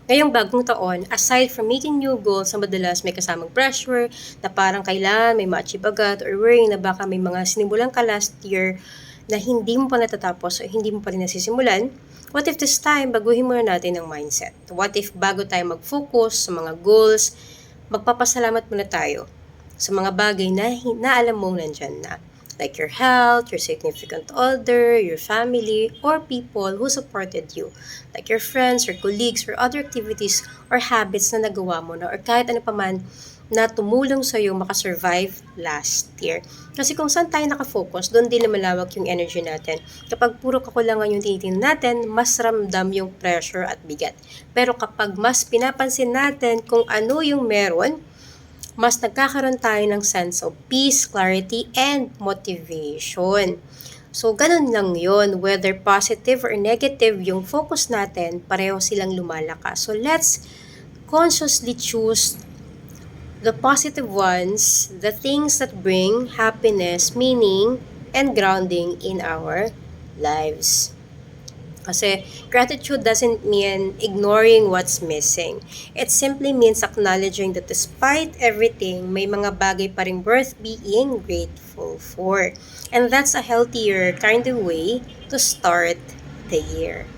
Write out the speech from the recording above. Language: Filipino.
Ngayong bagong taon, aside from making new goals na madalas may kasamang pressure, na parang kailangan may ma-achieve agad, or worrying na baka may mga sinimulan ka last year na hindi mo pa natatapos o hindi mo pa rin nasisimulan, what if this time baguhin muna natin ang mindset? What if bago tayo mag-focus sa mga goals, magpapasalamat muna tayo sa mga bagay na alam mong nandyan na? Like your health, your significant other, your family, or people who supported you. Like your friends, your colleagues, or other activities or habits na nagawa mo na or kahit ano paman na tumulong sa'yo makasurvive last year. Kasi kung saan tayo nakafocus, doon din lumalawak yung energy natin. Kapag puro kakulangan yung tinitingnan natin, mas ramdam yung pressure at bigat. Pero kapag mas pinapansin natin kung ano yung meron, mas nagkakaroon tayo ng sense of peace, clarity, and motivation. So, ganun lang yon. Whether positive or negative yung focus natin, pareho silang lumalakas. So, let's consciously choose the positive ones, the things that bring happiness, meaning, and grounding in our lives. Kasi gratitude doesn't mean ignoring what's missing. It simply means acknowledging that despite everything, may mga bagay pa rin worth being grateful for. And that's a healthier kind of way to start the year.